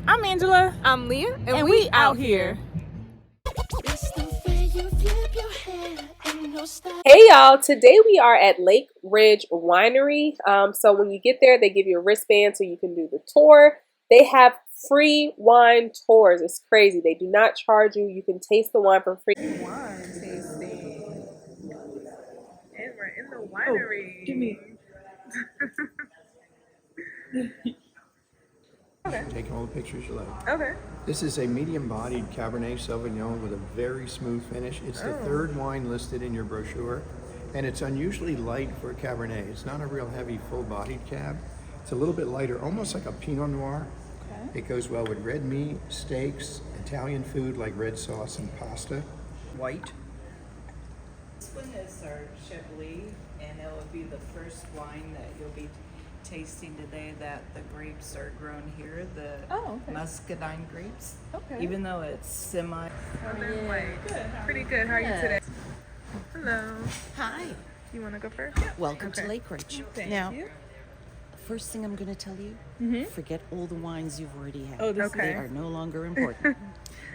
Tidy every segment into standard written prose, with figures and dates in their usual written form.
I'm Angela. I'm Leah, And we out here. Hey y'all, today we are at Lakeridge Winery. So when you get there, they give you a wristband so you can do the tour. They have free wine tours. It's crazy. They do not charge you. You can taste the wine for free. Wine tasting. And we're in the winery. give me- Okay. Taking all the pictures you like. Okay. This is a medium-bodied Cabernet Sauvignon with a very smooth finish. It's the third wine listed in your brochure, and it's unusually light for a Cabernet. It's not a real heavy, full-bodied Cab. It's a little bit lighter, almost like a Pinot Noir. Okay. It goes well with red meat, steaks, Italian food like red sauce and pasta. White. This one is our Chablis, and it will be the first wine that you'll be tasting today that the grapes are grown here, the muscadine grapes. Okay. Even though it's semi. Southern white. Pretty good. How are you today? Hello. Hi, You want to go first? welcome to Okay. Lakeridge. Thank Now, you. first thing I'm going to tell you, forget all the wines you've already had. Oh, this is- They are no longer important.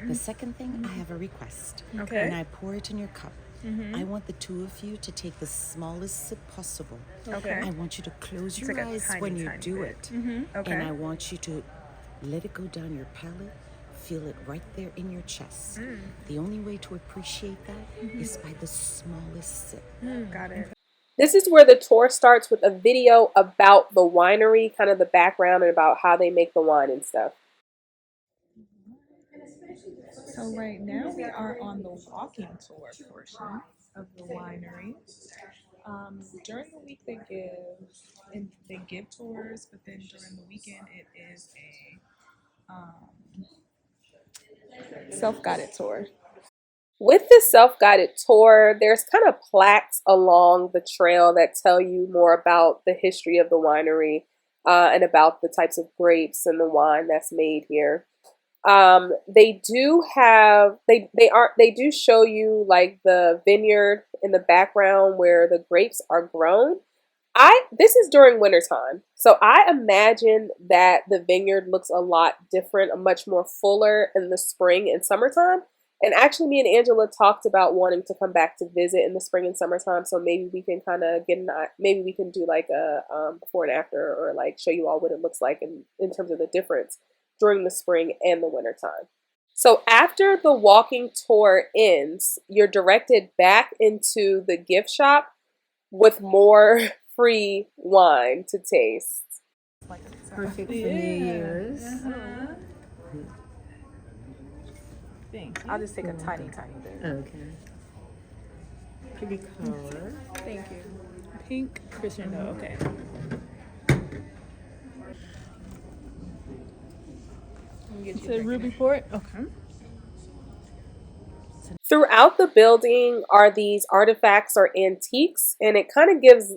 The second thing, I have a request. Okay. When I pour it in your cup, I want the two of you to take the smallest sip possible. Okay. I want you to close It's your like a eyes tiny, when you tiny do bit. it. Okay. And I want you to let it go down your palate, feel it right there in your chest. The only way to appreciate that is by the smallest sip. Got it. This is where the tour starts with a video about the winery, kind of the background and about how they make the wine and stuff. So right now we are on the walking tour portion of the winery. During the week they give tours, but then during the weekend it is a self-guided tour. With the self-guided tour, there's kind of plaques along the trail that tell you more about the history of the winery and about the types of grapes and the wine that's made here. They do show you like the vineyard in the background where the grapes are grown. This is during wintertime, so I imagine that the vineyard looks a lot different, much more fuller in the spring and summertime. And actually, me and Angela talked about wanting to come back to visit in the spring and summertime. So maybe we can kind of maybe we can do like a before and after, or like show you all what it looks like in terms of the difference during the spring and the wintertime. So after the walking tour ends, you're directed back into the gift shop with more free wine to taste. Perfect for New Year's. Thank you. I'll just take a tiny bit. Okay. Pretty color. Thank you. Pink crescendo. Okay. It's a ruby port. Okay. Throughout the building are these artifacts or antiques, and it kind of gives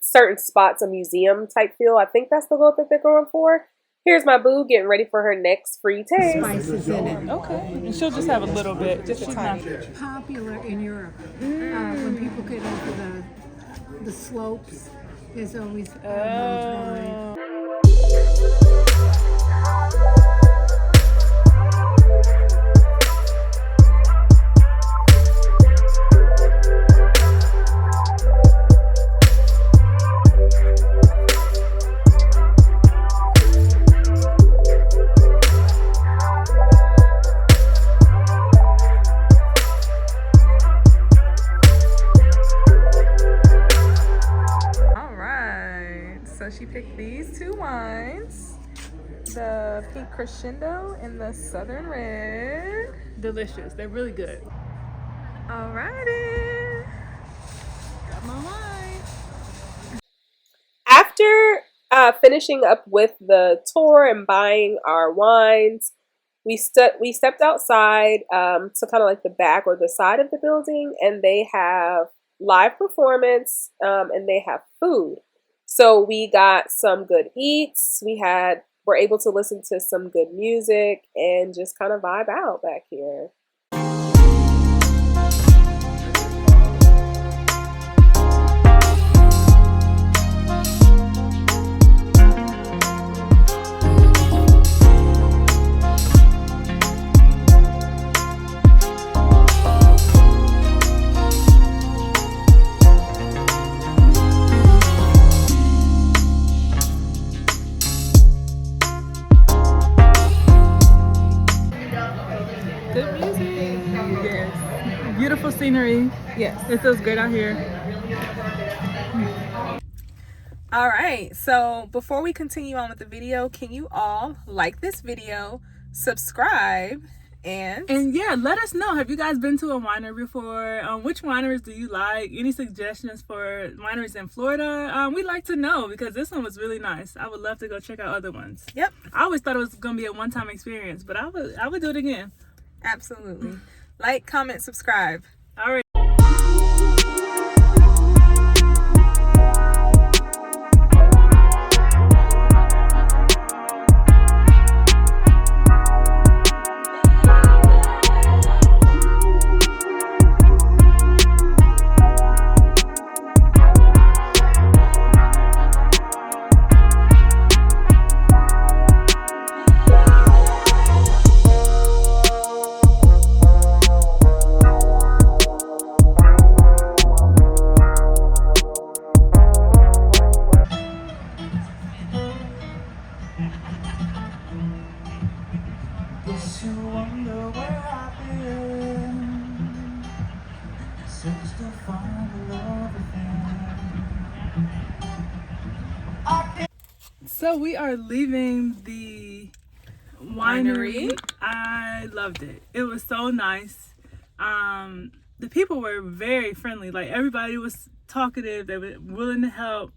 certain spots a museum type feel. I think that's the look that they're going for. Here's my boo getting ready for her next free taste. Spices in it. Okay. And she'll just have a little bit, just a tiny. Popular in Europe. When people get over the slopes, there's always wine. So she picked these two wines, the Pink Crescendo and the Southern Red. Delicious. They're really good. Alrighty. Got my wine. After finishing up with the tour and buying our wines, we stepped outside to kind of like the back or the side of the building, and they have live performance and they have food. So we got some good eats. We're able to listen to some good music and just kind of vibe out back here. scenery. Yes. It feels great out here. All right, so before we continue on with the video, can you all like this video, subscribe, and yeah, let us know. Have you guys been to a winery before? Which wineries do you like? Any suggestions for wineries in Florida? We'd like to know because this one was really nice. I would love to go check out other ones. Yep. I always thought it was gonna be a one-time experience, but I would do it again. Absolutely. Like, comment, subscribe. All right. So we are leaving the winery. I loved it. It was so nice. The people were very friendly. Like everybody was talkative. They were willing to help.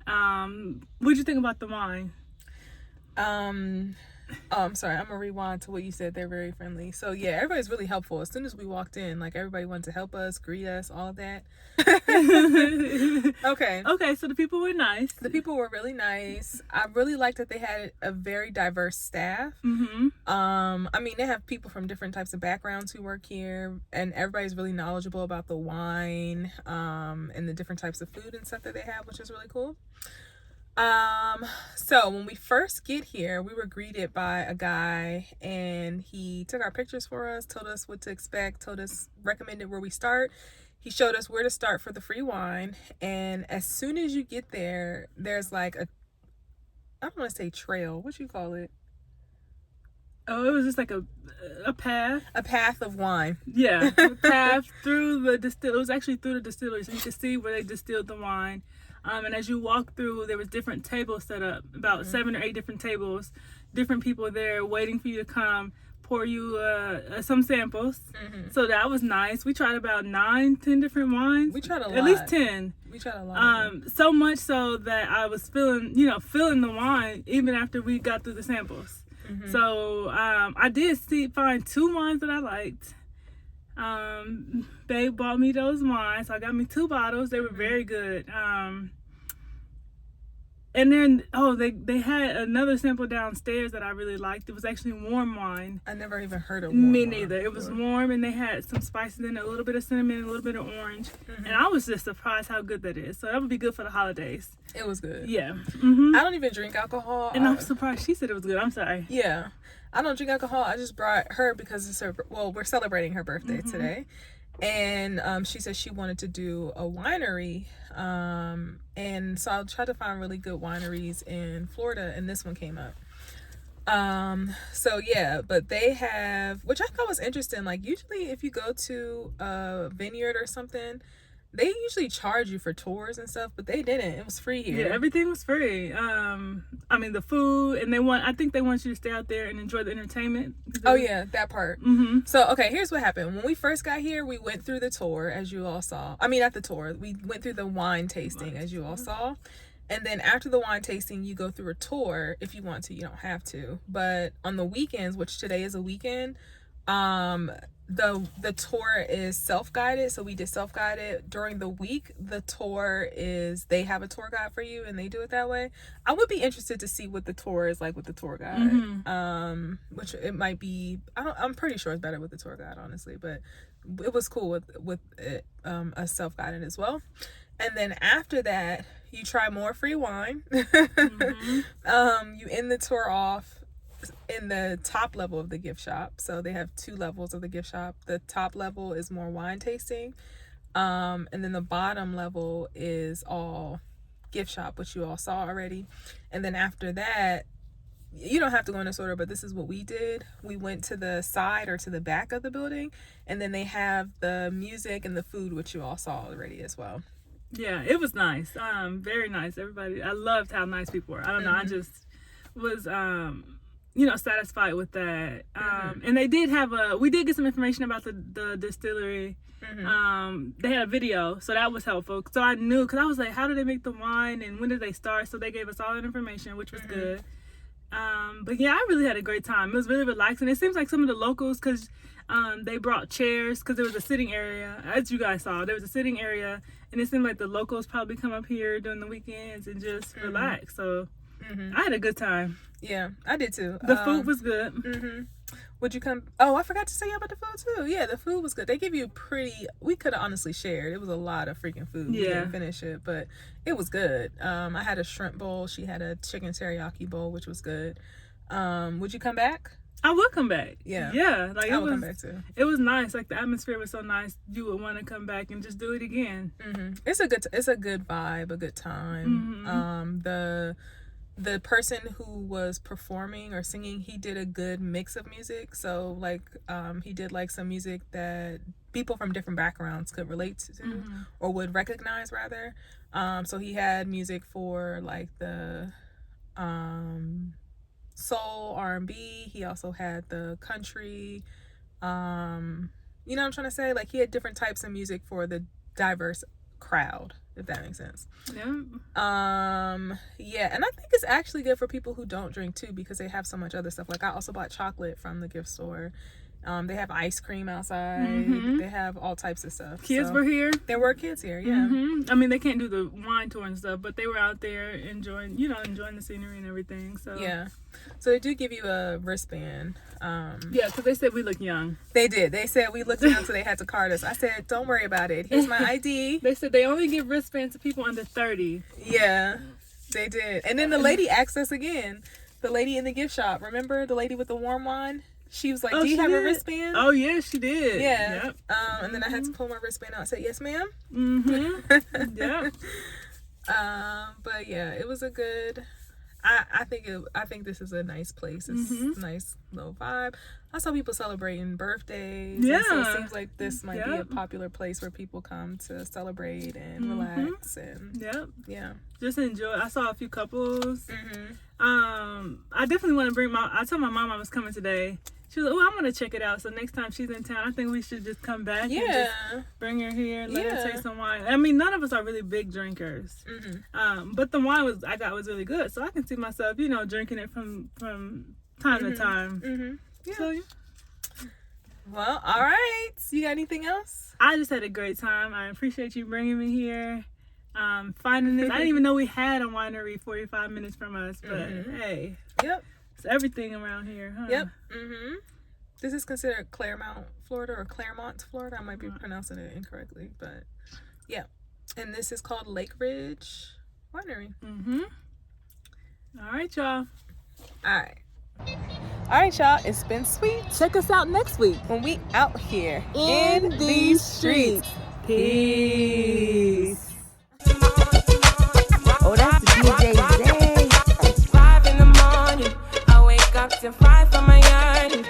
What'd you think about the wine? I'm sorry, I'm gonna rewind to what you said. They're very friendly. So yeah, everybody's really helpful. As soon as we walked in, like everybody wanted to help us, greet us, all of that. Okay, so the people were nice. The people were really nice. I really liked that they had a very diverse staff. Mm-hmm. I mean, they have people from different types of backgrounds who work here, and everybody's really knowledgeable about the wine, and the different types of food and stuff that they have, which is really cool. So when we first get here, we were greeted by a guy, and he took our pictures for us, told us what to expect, recommended where we start. He showed us where to start for the free wine, and as soon as you get there, there's like I don't want to say trail. What you call it? Oh, it was just like a path. A path of wine. Yeah, a path through the distill. It was actually through the distillery, so you could see where they distilled the wine. And as you walk through, there was different tables set up, about 7 or 8 different tables, different people there waiting for you to come, pour you some samples. So that was nice. We tried about 9, 10 different wines. We tried a lot. At least 10. We tried a lot. So much so that I was feeling the wine even after we got through the samples. So I did find 2 wines that I liked. Babe bought me those wines, so I got me 2 bottles. They were very good. And then they had another sample downstairs that I really liked. It was actually warm wine. I never even heard of warm Me wine neither. It was warm, and they had some spices in it, a little bit of cinnamon, a little bit of orange. And I was just surprised how good that is. So that would be good for the holidays. It was good. Yeah. I don't even drink alcohol. And I'm surprised she said it was good. I'm sorry. Yeah. I don't drink alcohol. I just brought her because it's we're celebrating her birthday today. And she said she wanted to do a winery. And so I'll try to find really good wineries in Florida, and this one came up. So yeah, but they have, which I thought was interesting, like usually if you go to a vineyard or something, they usually charge you for tours and stuff, but they didn't. It was free here. Yeah, everything was free. I mean, the food, and I think they want you to stay out there and enjoy the entertainment. Oh yeah, that part. So okay, here's what happened. When we first got here, we went through the tour, as you all saw. I mean, not the tour. We went through the wine tasting, as you all saw. And then after the wine tasting, you go through a tour if you want to. You don't have to. But on the weekends, which today is a weekend, the tour is self-guided, so we did self-guided. During the week, the tour is, they have a tour guide for you and they do it that way. I would be interested to see what the tour is like with the tour guide. Which it might be, I'm pretty sure it's better with the tour guide, honestly, but it was cool with it, a self-guided as well. And then after that, you try more free wine. You end the tour off in the top level of the gift shop. So they have 2 levels of the gift shop. The top level is more wine tasting, and then the bottom level is all gift shop, which you all saw already. And then after that, you don't have to go in this order, but this is what we did. We went to the side or to the back of the building, and then they have the music and the food, which you all saw already as well. Yeah, it was nice. Very nice. Everybody, I loved how nice people were. I don't know, I just was satisfied with that. And they did have we did get some information about the distillery. They had a video, so that was helpful. So I knew, because I was like, how did they make the wine and when did they start? So they gave us all that information, which was good. But yeah, I really had a great time. It was really relaxing. It seems like some of the locals, because they brought chairs, because there was a sitting area, as you guys saw. There was a sitting area, and it seemed like the locals probably come up here during the weekends and just relax. So I had a good time. Yeah, I did too. The food was good. Would you come? Oh, I forgot to say about the food too. Yeah, the food was good. They give you we could have honestly shared. It was a lot of freaking food. We didn't finish it, but it was good. I had a shrimp bowl. She had a chicken teriyaki bowl, which was good. Would you come back? I would come back. Yeah. Like I would come back too. It was nice. Like the atmosphere was so nice. You would want to come back and just do it again. It's a good vibe, a good time. The person who was performing or singing, he did a good mix of music. So like he did like some music that people from different backgrounds could relate to or would recognize rather. So he had music for like the soul, R&B. He also had the country. You know what I'm trying to say? Like he had different types of music for the diverse crowd, if that makes sense. Yeah, and I think it's actually good for people who don't drink too, because they have so much other stuff. Like I also bought chocolate from the gift store. They have ice cream outside. They have all types of stuff. Kids were here. There were kids here, yeah. I mean, they can't do the wine tour and stuff, but they were out there enjoying the scenery and everything. So yeah, so they do give you a wristband. Yeah, because they said we look young. They did. They said we looked young, so they had to card us. I said, don't worry about it. Here's my ID. They said they only give wristbands to people under 30. Yeah, they did. And then the lady asked us again. The lady in the gift shop. Remember the lady with the warm wine? She was like, do you have a wristband? Oh, yeah, she did. Yeah. Yep. And then I had to pull my wristband out and say, yes, ma'am. Yeah. But yeah, it was a good... I think this is a nice place. It's a nice little vibe. I saw people celebrating birthdays. Yeah. And so it seems like this might be a popular place where people come to celebrate and relax and just enjoy. I saw a few couples. I definitely want to I told my mom I was coming today. She was like, oh, I'm going to check it out. So next time she's in town, I think we should just come back and just bring her here and let her taste some wine. I mean, none of us are really big drinkers. But the wine I got was really good. So I can see myself, drinking it from time to time. Yeah. So, well, all right. You got anything else? I just had a great time. I appreciate you bringing me here. Finding this. I didn't even know we had a winery 45 minutes from us. But hey. Yep. It's everything around here, huh? Yep. This is considered Clermont, Florida, or Clermont, Florida. I might be pronouncing it incorrectly, but yeah. And this is called Lakeridge Winery. All right, y'all. All right, y'all. It's been sweet. Check us out next week when we out here in these streets. Peace. Oh, that's DJ Zay. It's 5 in the morning. I wake up to 5 from my yard.